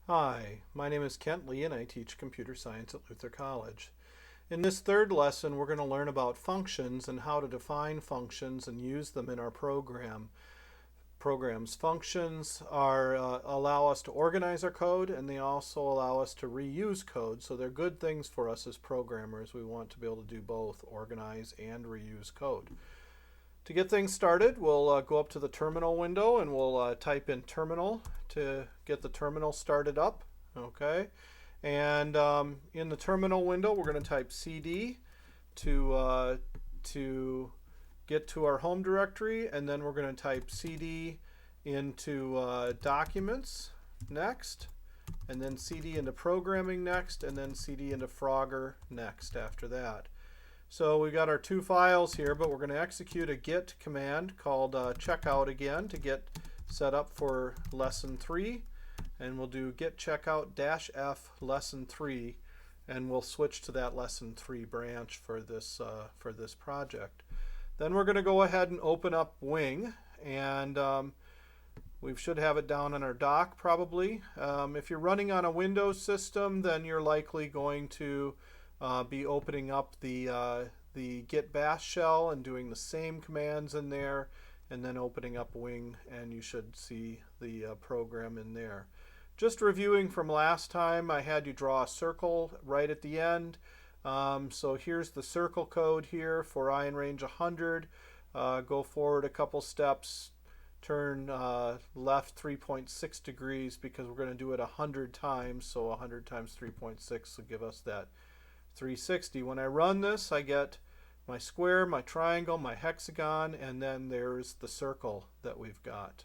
Hi, my name is Kent Lee and I teach computer science at Luther College. In this third lesson, we're going to learn about functions and how to define functions and use them in our programs. Functions allow us to organize our code, and they also allow us to reuse code. So they're good things for us as programmers. We want to be able to do both, organize and reuse code. To get things started, we'll go up to the terminal window and we'll type in terminal to get the terminal started up. Okay, and in the terminal window, we're going to type cd to get to our home directory, and then we're going to type cd into documents next, and then cd into programming next, and then cd into Frogger next after that. So we got our two files here, but we're going to execute a git command called checkout again to get set up for lesson 3. And we'll do git checkout -f lesson 3, and we'll switch to that lesson 3 branch for this project. Then we're going to go ahead and open up Wing, and we should have it down on our dock probably. If you're running on a Windows system, then you're likely going to be opening up the git bash shell and doing the same commands in there, and then opening up Wing, and you should see the program in there. Just reviewing from last time, I had you draw a circle right at the end. So here's the circle code here for I in range 100. Go forward a couple steps, turn left 3.6 degrees because we're going to do it 100 times. So 100 times 3.6 will give us that 360. When I run this, I get my square, my triangle, my hexagon, and then there's the circle that we've got.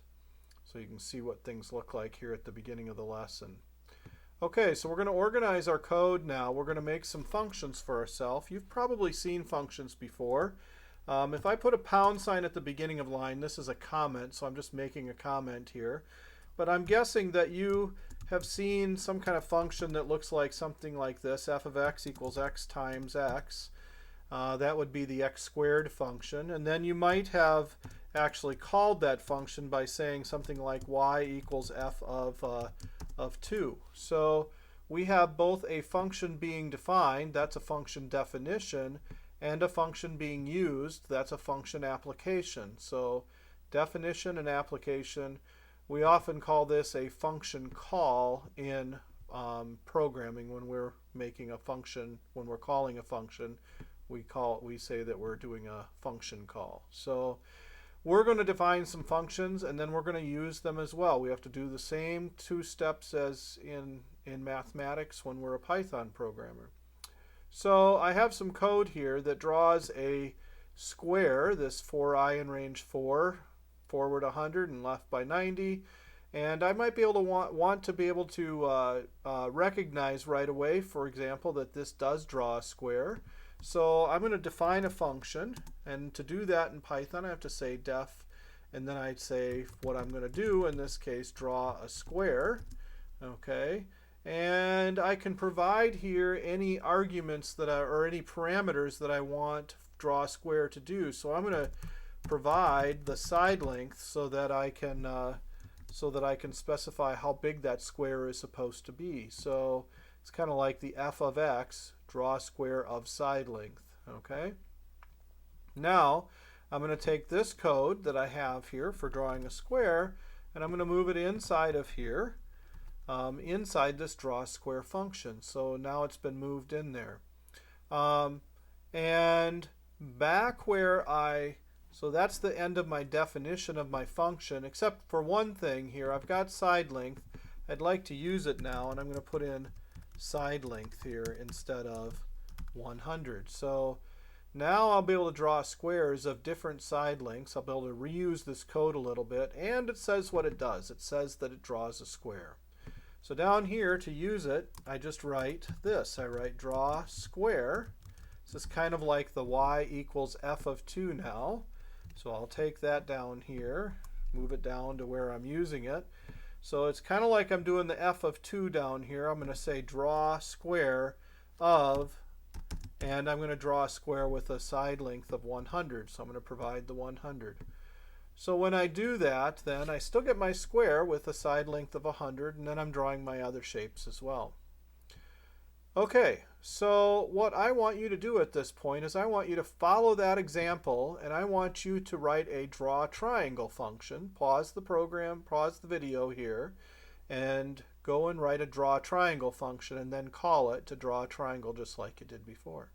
So you can see what things look like here at the beginning of the lesson. Okay, so we're going to organize our code now. We're going to make some functions for ourselves. You've probably seen functions before. If I put a pound sign at the beginning of line, this is a comment, so I'm just making a comment here. But I'm guessing that you have seen some kind of function that looks like something like this, f of x equals x times x. That would be the x squared function. And then you might have actually called that function by saying something like y equals f of 2. So we have both a function being defined, that's a function definition, and a function being used, that's a function application. So definition and application. We often call this a function call in programming when we're making a function, when we're calling a function. We say that we're doing a function call. So we're going to define some functions, and then we're going to use them as well. We have to do the same 2 steps as in mathematics when we're a Python programmer. So I have some code here that draws a square, this for I in range 4, forward 100 and left by 90. And I might be able to want to be able to recognize right away, for example, that this does draw a square. So I'm going to define a function, and to do that in Python I have to say def, and then I'd say what I'm going to do, in this case draw a square. Okay, and I can provide here any arguments that or any parameters that I want draw a square to do. So I'm going to provide the side length so that I can specify how big that square is supposed to be. So it's kind of like the f of x, draw a square of side length. Okay. Now I'm going to take this code that I have here for drawing a square, and I'm going to move it inside of here, inside this draw square function. So now it's been moved in there. And back where so that's the end of my definition of my function, except for one thing here. I've got side length. I'd like to use it now, and I'm going to put in side length here instead of 100. So now I'll be able to draw squares of different side lengths. I'll be able to reuse this code a little bit, and it says what it does. It says that it draws a square. So down here, to use it, I just write this. I write draw square. This is kind of like the y equals f of 2 now. So I'll take that down here, move it down to where I'm using it. So it's kind of like I'm doing the f of 2 down here. I'm going to say draw square of, and I'm going to draw a square with a side length of 100. So I'm going to provide the 100. So when I do that, then I still get my square with a side length of 100, and then I'm drawing my other shapes as well. Okay, so what I want you to do at this point is I want you to follow that example, and I want you to write a draw triangle function. Pause the program, pause the video here, and go and write a draw triangle function, and then call it to draw a triangle just like you did before.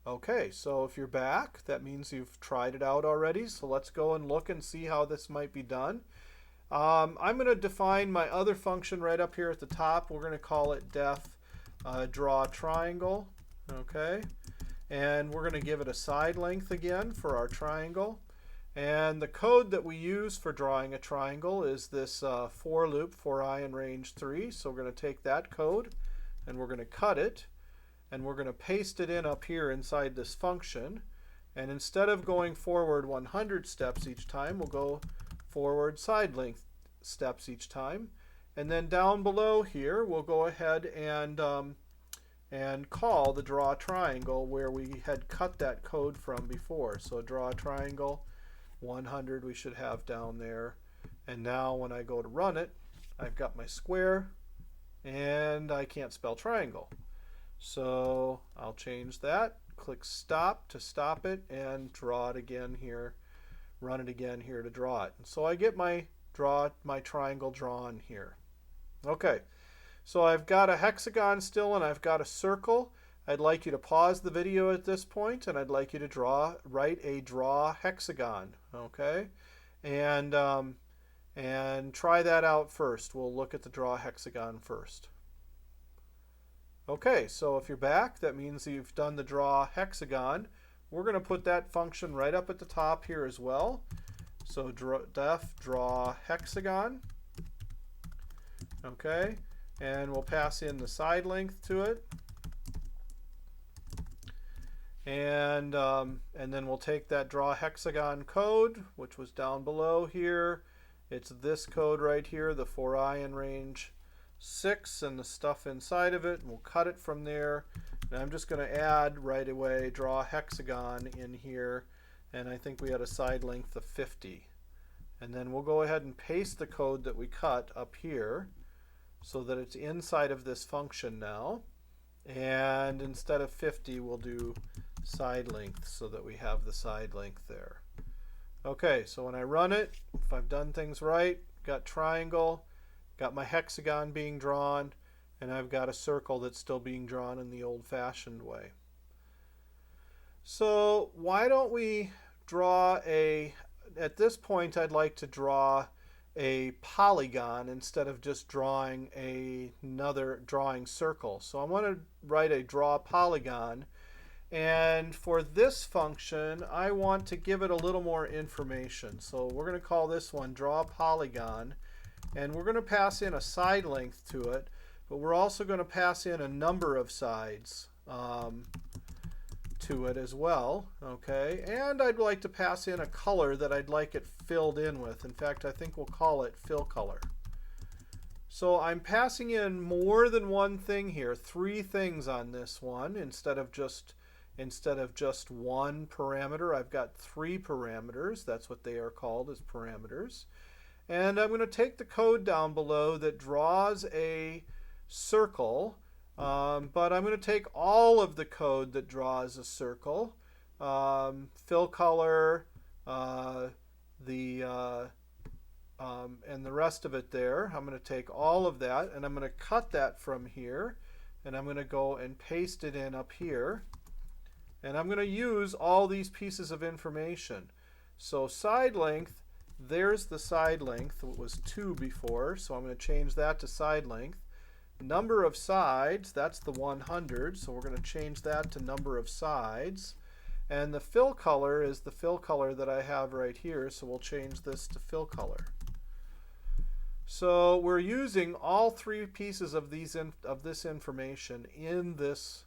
Okay, so if you're back, that means you've tried it out already. So let's go and look and see how this might be done. I'm going to define my other function right up here at the top. We're going to call it def draw triangle. Okay, and we're going to give it a side length again for our triangle. And the code that we use for drawing a triangle is this for loop for I in range 3. So we're going to take that code and we're going to cut it. And we're going to paste it in up here inside this function. And instead of going forward 100 steps each time, we'll go forward side length steps each time. And then down below here, we'll go ahead and call the draw triangle where we had cut that code from before. So draw triangle 100 we should have down there. And now when I go to run it, I've got my square, and I can't spell triangle. So I'll change that, click stop to stop it, and draw it again here, run it again here to draw it. And so I get my triangle drawn here. Okay, so I've got a hexagon still and I've got a circle. I'd like you to pause the video at this point, and I'd like you to write a draw hexagon. Okay, and try that out first. We'll look at the draw hexagon first. Okay, so if you're back, that means you've done the draw hexagon. We're going to put that function right up at the top here as well. So def draw hexagon. Okay, and we'll pass in the side length to it. And then we'll take that draw hexagon code, which was down below here. It's this code right here, the for I in range 6 and the stuff inside of it, and we'll cut it from there. And I'm just going to add right away draw hexagon in here, and I think we had a side length of 50. And then we'll go ahead and paste the code that we cut up here so that it's inside of this function now. And instead of 50, we'll do side length so that we have the side length there. Okay, so when I run it, if I've done things right, got triangle, got my hexagon being drawn, and I've got a circle that's still being drawn in the old-fashioned way. So why don't we draw at this point I'd like to draw a polygon instead of just drawing another circle. So I want to write a draw polygon, and for this function I want to give it a little more information. So we're going to call this one draw polygon. And we're going to pass in a side length to it, but we're also going to pass in a number of sides to it as well. Okay, and I'd like to pass in a color that I'd like it filled in with. In fact, I think we'll call it fill color. So I'm passing in more than one thing here, 3 things on this one instead of just one parameter. I've got 3 parameters. That's what they are called, as parameters. And I'm going to take the code down below that draws a circle, but I'm going to take all of the code that draws a circle, fill color, and the rest of it there. I'm going to take all of that, and I'm going to cut that from here, and I'm going to go and paste it in up here. And I'm going to use all these pieces of information. So side length, there's the side length. It was 2 before, so I'm going to change that to side length. Number of sides, that's the 100, so we're going to change that to number of sides. And the fill color is the fill color that I have right here, so we'll change this to fill color. So we're using all 3 pieces of this information in this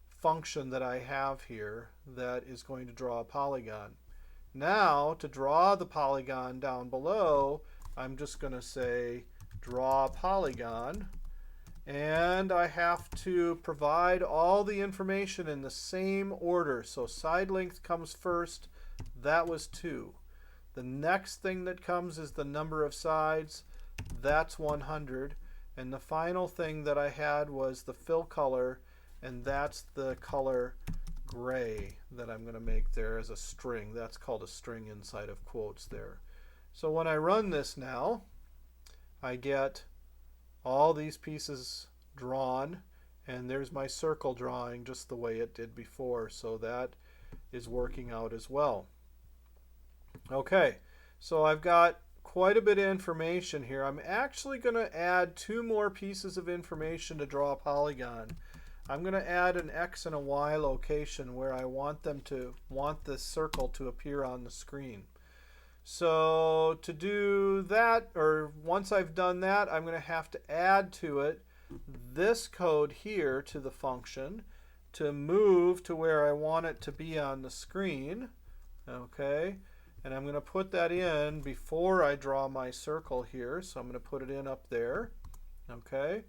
function that I have here that is going to draw a polygon. Now, to draw the polygon down below, I'm just going to say draw polygon, and I have to provide all the information in the same order. So side length comes first, That was 2. The next thing that comes is the number of sides. That's 100. And the final thing that I had was the fill color, and that's the color gray that I'm going to make there as a string. That's called a string inside of quotes there. So when I run this now, I get all these pieces drawn, and there's my circle drawing just the way it did before. So that is working out as well. Okay, so I've got quite a bit of information here. I'm actually going to add 2 more pieces of information to draw a polygon. I'm going to add an X and a Y location where I want this circle to appear on the screen. So to do that, or once I've done that, I'm going to have to add to it this code here to the function to move to where I want it to be on the screen. Okay, and I'm going to put that in before I draw my circle here. So I'm going to put it in up there. Okay,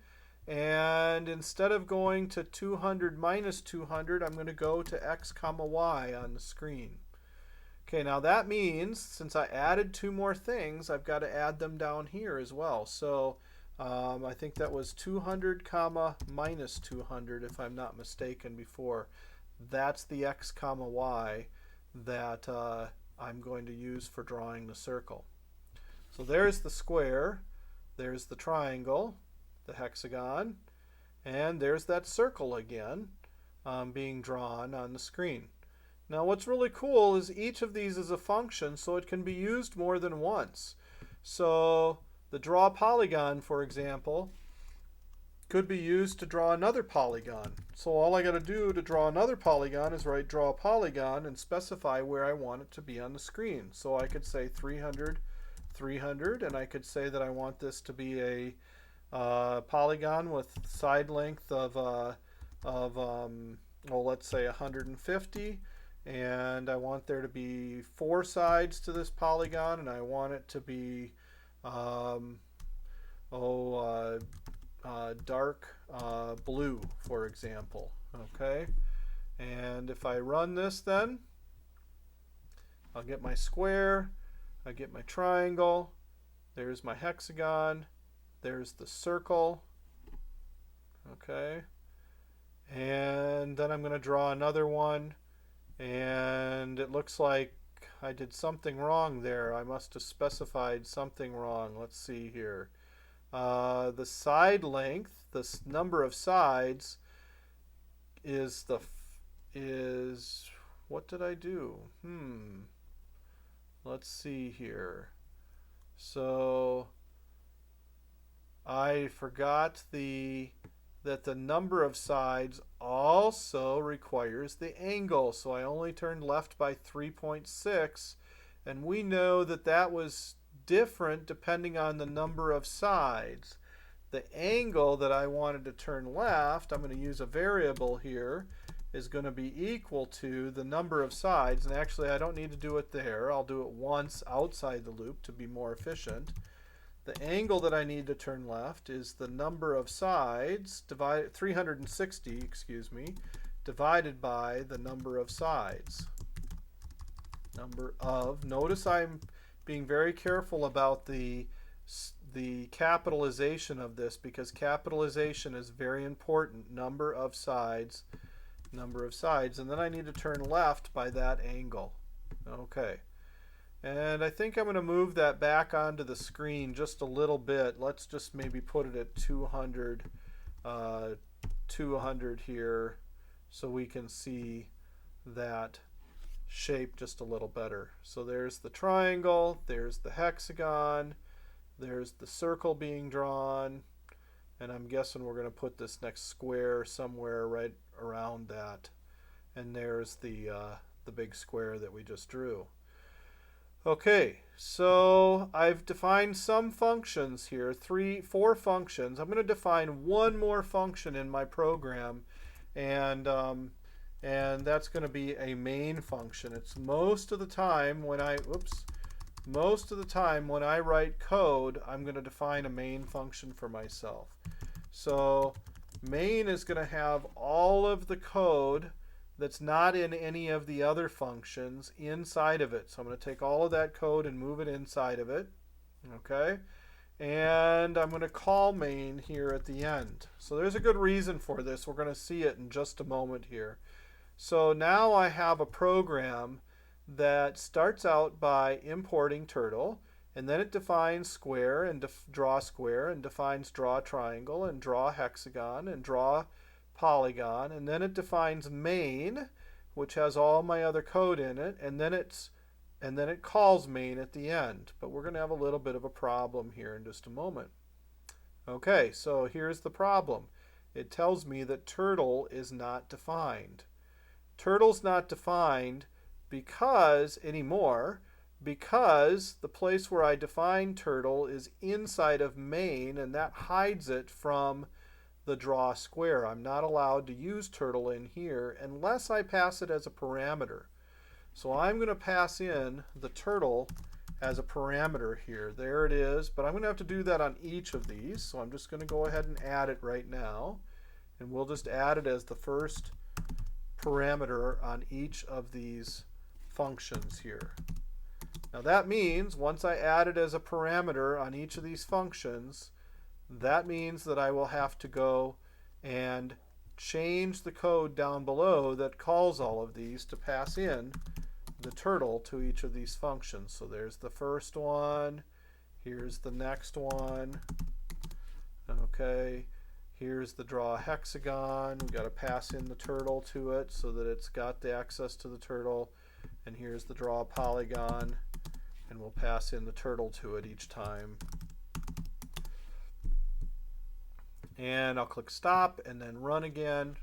and instead of going to 200 minus 200, I'm going to go to X comma Y on the screen. Okay, now that means since I added 2 more things, I've got to add them down here as well. So I think that was 200 comma minus 200 if I'm not mistaken before. That's the X comma Y that I'm going to use for drawing the circle. So there's the square, there's the triangle, the hexagon, and there's that circle again being drawn on the screen. Now what's really cool is each of these is a function, so it can be used more than once. So the draw polygon, for example, could be used to draw another polygon. So all I got to do to draw another polygon is write draw polygon and specify where I want it to be on the screen. So I could say 300, 300, and I could say that I want this to be a polygon with side length of well, let's say 150, and I want there to be 4 sides to this polygon, and I want it to be dark blue, for example. Okay, and if I run this, then I'll get my square, I get my triangle, there's my hexagon, there's the circle. Okay, and then I'm going to draw another one, and it looks like I did something wrong there. I must have specified something wrong. Let's see here. The side length, the number of sides, is what did I do? Let's see here. So I forgot that the number of sides also requires the angle. So I only turned left by 3.6, and we know that that was different depending on the number of sides. The angle that I wanted to turn left, I'm going to use a variable here, is going to be equal to the number of sides. And actually I don't need to do it there. I'll do it once outside the loop to be more efficient. The angle that I need to turn left is the number of sides, 360, excuse me, divided by the number of sides. Notice I'm being very careful about the capitalization of this, because capitalization is very important. Number of sides, and then I need to turn left by that angle. Okay. And I think I'm going to move that back onto the screen just a little bit. Let's just maybe put it at 200 here so we can see that shape just a little better. So there's the triangle, there's the hexagon, there's the circle being drawn, and I'm guessing we're going to put this next square somewhere right around that. And there's the big square that we just drew. Okay, so I've defined some functions here, 4 functions. I'm going to define one more function in my program, and that's going to be a main function. It's most of the time when I write code, I'm going to define a main function for myself. So main is going to have all of the code that's not in any of the other functions inside of it. So I'm going to take all of that code and move it inside of it. Okay? And I'm going to call main here at the end. So there's a good reason for this. We're going to see it in just a moment here. So now I have a program that starts out by importing turtle, and then it defines square and draw square, and defines draw triangle and draw hexagon and draw polygon, and then it defines main, which has all my other code in it, and then it calls main at the end. But we're going to have a little bit of a problem here in just a moment. Okay, so here's the problem. It tells me that turtle is not defined. Turtle's not defined because the place where I define turtle is inside of main, and that hides it from the draw square. I'm not allowed to use turtle in here unless I pass it as a parameter. So I'm going to pass in the turtle as a parameter here. There it is, but I'm going to have to do that on each of these. So I'm just going to go ahead and add it right now, and we'll just add it as the first parameter on each of these functions here. Now that means once I add it as a parameter on each of these functions, that means that I will have to go and change the code down below that calls all of these to pass in the turtle to each of these functions. So there's the first one, here's the next one, okay, here's the draw hexagon. We've got to pass in the turtle to it so that it's got the access to the turtle, and here's the draw polygon, and we'll pass in the turtle to it each time. And I'll click stop and then run again,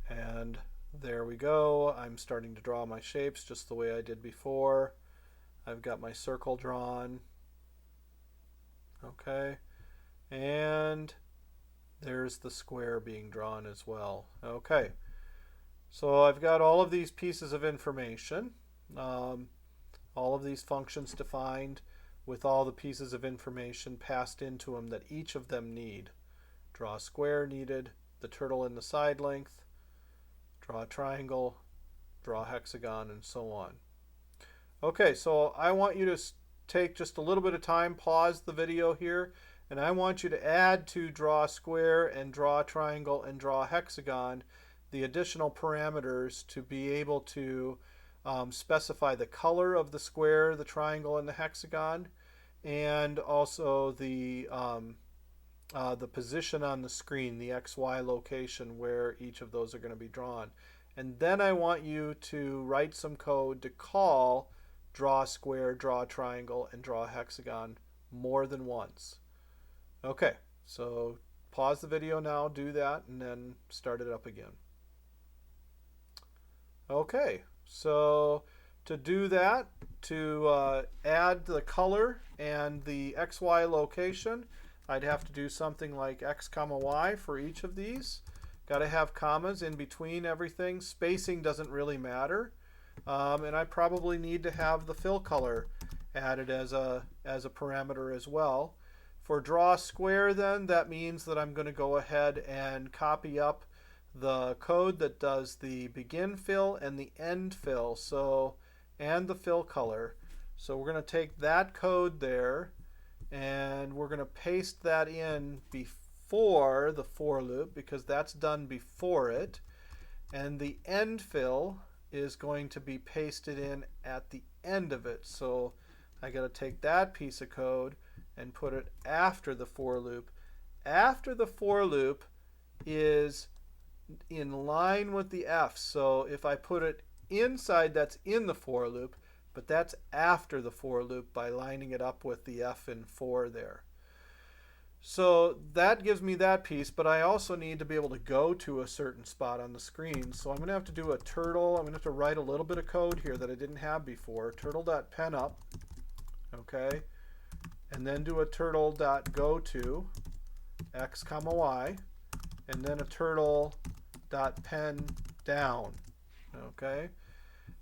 and there we go. I'm starting to draw my shapes just the way I did before. I've got my circle drawn. Okay, and there's the square being drawn as well. Okay, so I've got all of these pieces of information, all of these functions defined with all the pieces of information passed into them that each of them need. Draw a square needed, the turtle in the side length, draw a triangle, draw a hexagon, and so on. Okay, so I want you to take just a little bit of time, pause the video here, and I want you to add to draw a square and draw a triangle and draw a hexagon the additional parameters to be able to specify the color of the square, the triangle, and the hexagon, and also the position on the screen, the XY location where each of those are going to be drawn. And then I want you to write some code to call draw a square, draw a triangle, and draw a hexagon more than once. Okay, so pause the video now, do that, and then start it up again. Okay, so to do that, to add the color and the XY location, I'd have to do something like x comma y for each of these. Got to have commas in between everything. Spacing doesn't really matter. And I probably need to have the fill color added as a parameter as well. For draw square then, that means that I'm going to go ahead and copy up the code that does the begin fill and the end fill, so, and the fill color. So we're going to take that code there, and we're going to paste that in before the for loop because that's done before it, and the end fill is going to be pasted in at the end of it. So I got to take that piece of code and put it after the for loop. After the for loop is in line with the F. So if I put it inside, that's in the for loop, but that's after the for loop by lining it up with the F in for there. So that gives me that piece, but I also need to be able to go to a certain spot on the screen. So I'm going to have to do a turtle. I'm going to have to write a little bit of code here that I didn't have before. Turtle.penUp, okay, and then do a turtle.goTo x comma y, and then a turtle.penDown, okay.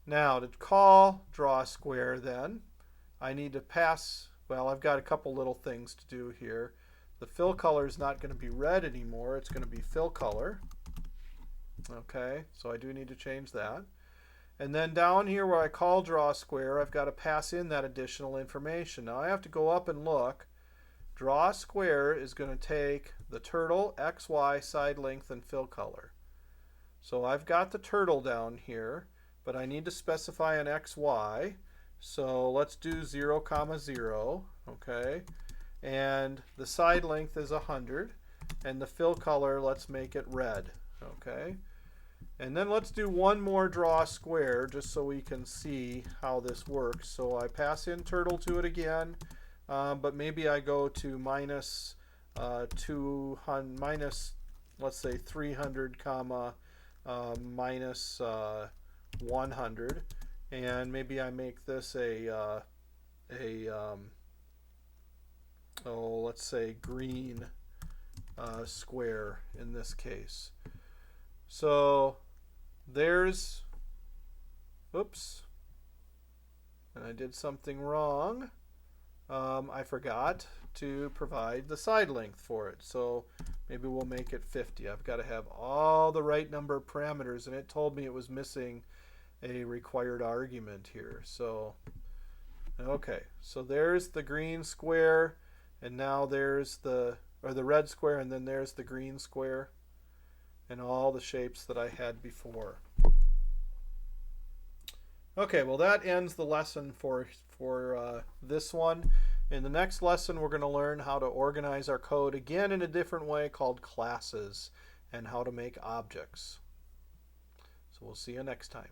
Now to call draw a square then, I need to pass, well, I've got a couple little things to do here. The fill color is not going to be red anymore, it's going to be fill color. Okay, so I do need to change that. And then down here where I call draw square, I've got to pass in that additional information. Now I have to go up and look. Draw square is going to take the turtle, XY, side length, and fill color. So I've got the turtle down here, but I need to specify an XY. So let's do 0, 0, okay? And the side length is 100, and the fill color, let's make it red, okay? And then let's do one more draw square just so we can see how this works. So I pass in turtle to it again, but maybe I go to minus 200, minus, let's say 300, comma, minus 100, and maybe I make this let's say green square in this case. So there's, oops, and I did something wrong. I forgot to provide the side length for it. So maybe we'll make it 50. I've got to have all the right number of parameters, and it told me it was missing a required argument here. So, okay, so there's the green square, and now there's the red square, and then there's the green square, and all the shapes that I had before. Okay, well that ends the lesson for this one. In the next lesson, we're going to learn how to organize our code again in a different way called classes, and how to make objects. So we'll see you next time.